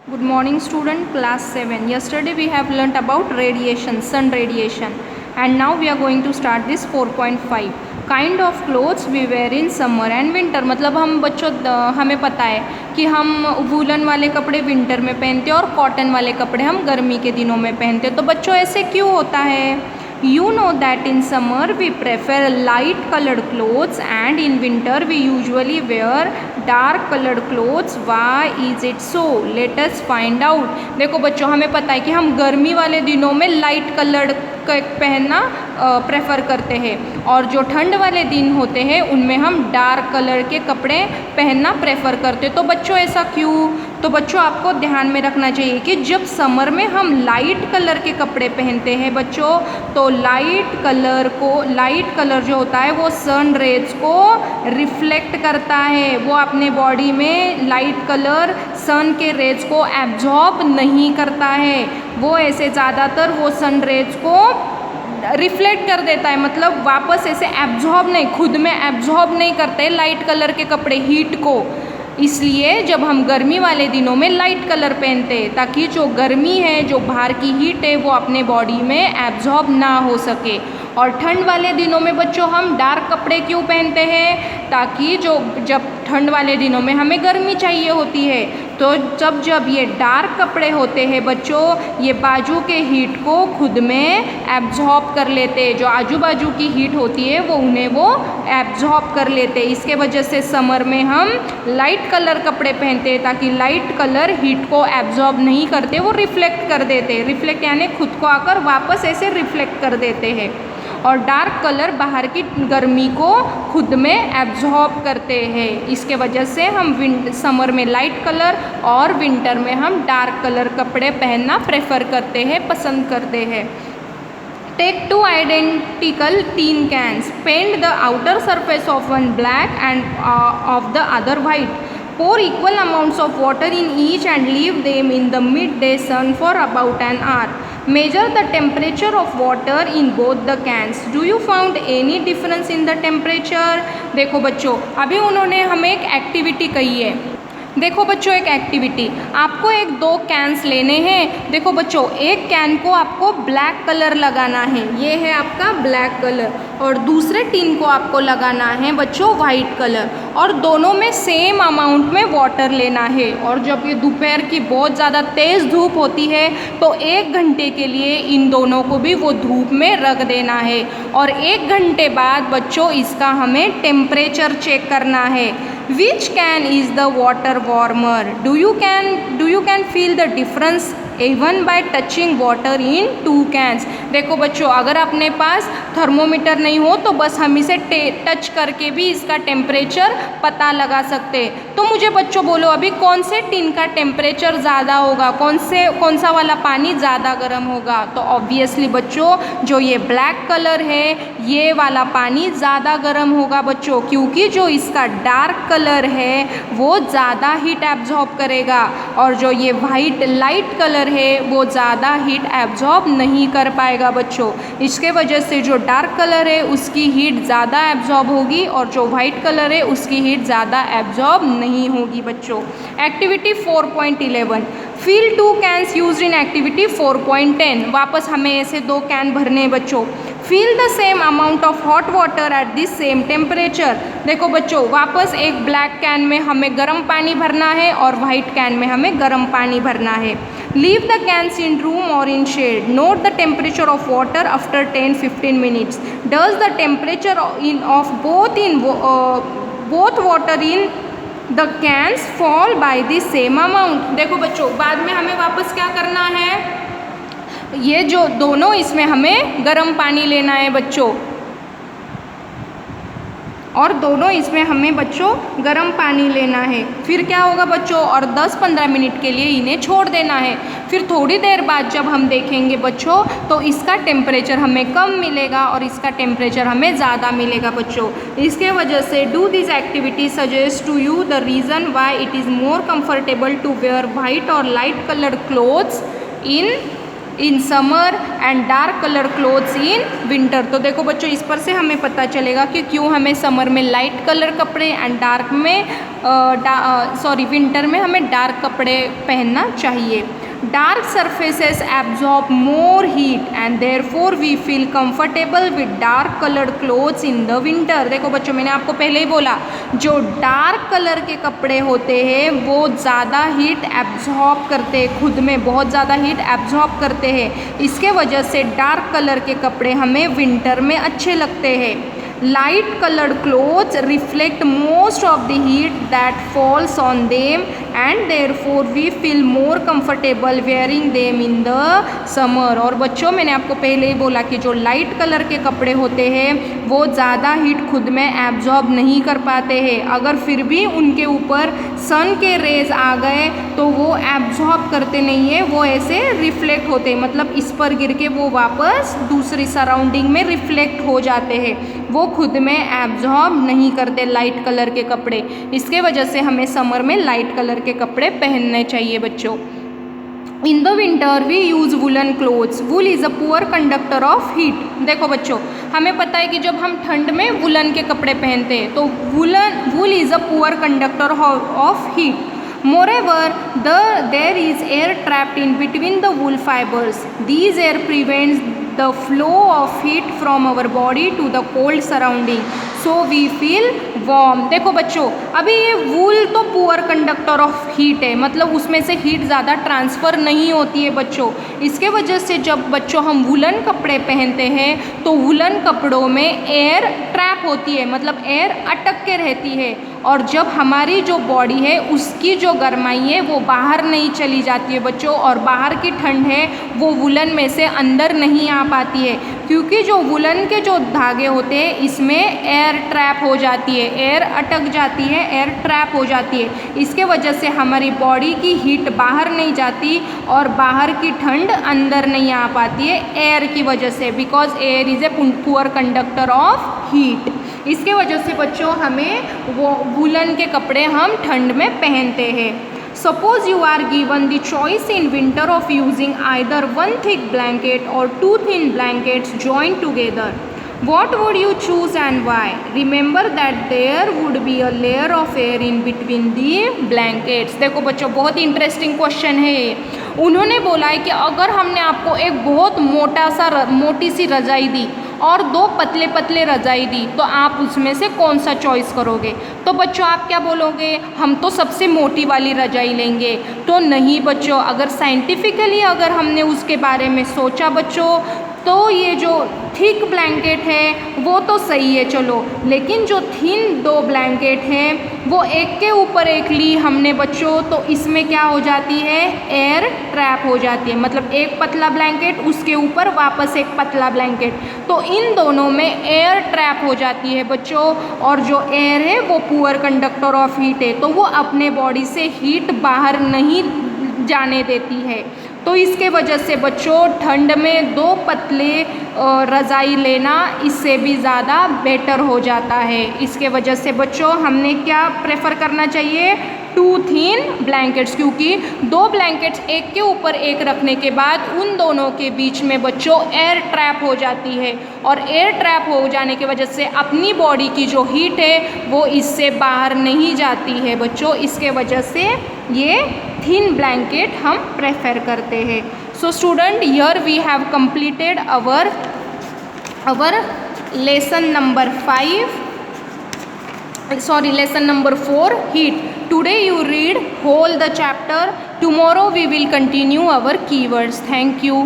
Good morning student, class 7. Yesterday we have learnt about radiation, sun radiation, and now we are going to start this 4.5 kind of clothes we wear in summer and winter. मतलब हम बच्चों हमें पता है कि हम woollen वाले कपड़े विंटर में पहनते हैं और कॉटन वाले कपड़े हम गर्मी के दिनों में पहनते हैं। तो बच्चों ऐसे क्यों होता है? You know that in summer we prefer light colored clothes and in winter we usually wear dark colored clothes. Why is it so? Let us find out. देखो बच्चों, हमें पता है कि हम गर्मी वाले दिनों में लाइट कलर्ड पहनना प्रेफर करते हैं और जो ठंड वाले दिन होते हैं उनमें हम डार्क कलर के कपड़े पहनना प्रेफर करते हैं। तो बच्चों ऐसा क्यों? तो बच्चों आपको ध्यान में रखना चाहिए कि जब समर में हम लाइट कलर के कपड़े पहनते हैं बच्चों, तो लाइट कलर जो होता है वो सन रेज को रिफ्लेक्ट करता है। वो अपने बॉडी में लाइट कलर सन के रेज को एब्जॉर्ब नहीं करता है। वो ऐसे ज़्यादातर वो सन रेज को रिफ्लेक्ट कर देता है, मतलब वापस ऐसे एब्जॉर्ब नहीं, खुद में एब्जॉर्ब नहीं करते लाइट कलर के कपड़े हीट को। इसलिए जब हम गर्मी वाले दिनों में लाइट कलर पहनते हैं ताकि जो गर्मी है, जो बाहर की हीट है, वो अपने बॉडी में एब्जॉर्ब ना हो सके। और ठंड वाले दिनों में बच्चों हम डार्क कपड़े क्यों पहनते हैं? ताकि जब ठंड वाले दिनों में हमें गर्मी चाहिए होती है, तो जब ये डार्क कपड़े होते हैं बच्चों, ये बाजू के हीट को खुद में एब्जॉर्ब कर लेते हैं। जो आजू बाजू की हीट होती है वो उन्हें वो एब्जॉर्ब कर लेते हैं। इसके वजह से समर में हम लाइट कलर कपड़े पहनते हैं ताकि लाइट कलर हीट को एब्जॉर्ब नहीं करते, वो रिफ्लेक्ट कर देते हैं। रिफ्लेक्ट यानी खुद को आकर वापस ऐसे रिफ्लेक्ट कर देते हैं। और डार्क कलर बाहर की गर्मी को खुद में एब्जॉर्ब करते हैं। इसके वजह से हम समर में लाइट कलर और विंटर में हम डार्क कलर कपड़े पहनना प्रेफर करते हैं, पसंद करते हैं। Take two identical tin cans. Paint the outer surface of one black and of the other white. Pour equal amounts of water in each and leave them in the midday sun for about an hour. Measure the temperature of water in both the cans. Do you found any difference in the temperature? देखो बच्चों, अभी उन्होंने हमें एक activity कही है। देखो बच्चों, एक एक्टिविटी, आपको दो कैंस लेने हैं। देखो बच्चों, एक कैन को आपको ब्लैक कलर लगाना है, ये है आपका ब्लैक कलर, और दूसरे टिन को आपको लगाना है बच्चों वाइट कलर, और दोनों में सेम अमाउंट में वाटर लेना है। और जब ये दोपहर की बहुत ज़्यादा तेज़ धूप होती है तो 1 घंटे के लिए इन दोनों को भी वो धूप में रख देना है। और 1 घंटे बाद बच्चों इसका हमें टेम्परेचर चेक करना है। Which can is the water warmer? Do you can feel the difference even by touching water in two cans? देखो बच्चों, अगर अपने पास थर्मोमीटर नहीं हो तो बस हम इसे टच करके भी इसका टेम्परेचर पता लगा सकते हैं। तो मुझे बच्चों बोलो, अभी कौन से टिन का टेम्परेचर ज़्यादा होगा, कौन सा वाला पानी ज़्यादा गर्म होगा? तो ऑब्वियसली बच्चों, जो ये ब्लैक कलर है ये वाला पानी ज़्यादा गर्म होगा बच्चों, क्योंकि जो इसका डार्क कलर है वो ज़्यादा हीट एब्जॉर्ब करेगा, और जो ये वाइट लाइट कलर है वो ज़्यादा हीट एब्जॉर्ब नहीं कर पाएगा बच्चों। इसके वजह से जो डार्क कलर है उसकी हीट ज़्यादा एब्जॉर्ब होगी और जो वाइट कलर है उसकी हीट ज़्यादा एब्जॉर्ब नहीं होगी बच्चों। Activity 4.11, fill 2 cans used in activity 4.10। वापस हमें ऐसे 2 कैन भरने हैं बच्चों। Fill the same amount of hot water at this same temperature. देखो बच्चों, वापस एक ब्लैक कैन में हमें गर्म पानी भरना है और वाइट कैन में हमें गर्म पानी भरना है। Leave the cans in room और in shade. Note the temperature of water after 10-15 minutes. Does the temperature of both water in the cans fall by the same amount. देखो बच्चों, बाद में हमें वापस क्या करना है, ये जो दोनों इसमें हमें गर्म पानी लेना है बच्चों, और दोनों इसमें हमें बच्चों गर्म पानी लेना है। फिर क्या होगा बच्चों, और 10-15 मिनट के लिए इन्हें छोड़ देना है। फिर थोड़ी देर बाद जब हम देखेंगे बच्चों तो इसका टेम्परेचर हमें कम मिलेगा और इसका टेम्परेचर हमें ज़्यादा मिलेगा बच्चों। इसके वजह से do this activity suggest to you the reason why it is more comfortable to wear white और light coloured clothes in in summer and dark colour clothes in winter. तो देखो बच्चों, इस पर से हमें पता चलेगा कि क्यों हमें समर में लाइट कलर कपड़े एंड डार्क में विंटर में हमें डार्क कपड़े पहनना चाहिए। Dark surfaces absorb more heat and therefore we feel comfortable with dark colored clothes in the winter। देखो बच्चों, मैंने आपको पहले ही बोला, जो डार्क कलर के कपड़े होते हैं वो ज़्यादा हीट एब्जॉर्ब करते हैं, खुद में बहुत ज़्यादा हीट एब्जॉर्ब करते हैं। इसके वजह से डार्क कलर के कपड़े हमें विंटर में अच्छे लगते हैं। Light colored clothes reflect most of the heat that falls on them and therefore we feel more comfortable wearing them in the summer। और बच्चों, मैंने आपको पहले ही बोला कि जो लाइट कलर के कपड़े होते हैं वो ज़्यादा हीट खुद में एब्जॉर्ब नहीं कर पाते हैं। अगर फिर भी उनके ऊपर सन के रेज आ गए तो वो एब्जॉर्ब करते नहीं है, वो ऐसे रिफ्लेक्ट होते हैं, मतलब इस पर गिर के वो वापस दूसरी सराउंडिंग में रिफ्लेक्ट हो जाते हैं, वो खुद में एब्जॉर्ब नहीं करते लाइट कलर के कपड़े। इसके वजह से हमें समर में लाइट कलर के कपड़े पहनने चाहिए बच्चों। In the winter we use woollen clothes. Wool is a poor conductor of heat. देखो बच्चों, हमें पता है कि जब हम ठंड में वुलन के कपड़े पहनते हैं तो wool is a poor conductor of heat. Moreover, there is air trapped in between the wool fibers. These air prevents the flow of heat from our body to the cold surrounding, so we feel warm। देखो बच्चों, अभी ये वूल तो poor conductor of heat है, मतलब उसमें से heat ज़्यादा ट्रांसफ़र नहीं होती है बच्चों। इसके वजह से जब बच्चों हम वुलन कपड़े पहनते हैं तो वुलन कपड़ों में एयर ट्रैप होती है, मतलब एयर अटक के रहती है, और जब हमारी जो बॉडी है उसकी जो गर्माई है वो बाहर नहीं चली जाती है बच्चों, और बाहर की ठंड है वो वुलन में से अंदर नहीं आ पाती है, क्योंकि जो वुलन के जो धागे होते हैं इसमें एयर ट्रैप हो जाती है, एयर अटक जाती है, एयर ट्रैप हो जाती है। इसके वजह से हमारी बॉडी की हीट बाहर नहीं जाती और बाहर की ठंड अंदर नहीं आ पाती है एयर की वजह से, because air is a poor conductor of heat. इसके वजह से बच्चों हमें वो वुलन के कपड़े हम ठंड में पहनते हैं। Suppose you are given the choice in winter of using either one thick blanket or two thin blankets joined together. What would you choose and why? Remember that there would be a layer of air in between the blankets। देखो बच्चों, बहुत interesting question है ये। उन्होंने बोला है कि अगर हमने आपको एक बहुत मोटी सी रजाई दी और दो पतले पतले रजाई दी तो आप उसमें से कौन सा चॉइस करोगे? तो बच्चों आप क्या बोलोगे? हम तो सबसे मोटी वाली रजाई लेंगे। तो नहीं बच्चों, अगर साइंटिफिकली अगर हमने उसके बारे में सोचा बच्चों तो ये जो थिक ब्लैंकेट है वो तो सही है चलो, लेकिन जो थिन दो ब्लैंकेट हैं वो एक के ऊपर एक ली हमने बच्चों, तो इसमें क्या हो जाती है? एयर ट्रैप हो जाती है, मतलब एक पतला ब्लैंकेट उसके ऊपर वापस एक पतला ब्लैंकेट, तो इन दोनों में एयर ट्रैप हो जाती है बच्चों। और जो एयर है वो पुअर कंडक्टर ऑफ हीट है, तो वो अपने बॉडी से हीट बाहर नहीं जाने देती है। तो इसके वजह से बच्चों ठंड में दो पतले रज़ाई लेना इससे भी ज़्यादा बेटर हो जाता है। इसके वजह से बच्चों हमने क्या प्रेफर करना चाहिए? टू थिन ब्लैंकेट्स, क्योंकि दो ब्लैंकेट्स एक के ऊपर एक रखने के बाद उन दोनों के बीच में बच्चों एयर ट्रैप हो जाती है, और एयर ट्रैप हो जाने की वजह से अपनी बॉडी की जो हीट है वो इससे बाहर नहीं जाती है बच्चों। इसके वजह से ये थिन ब्लैंकेट हम प्रेफर करते हैं। So student, here we have completed our lesson number 4, heat। Today you read whole the chapter. Tomorrow we will continue our keywords. Thank you.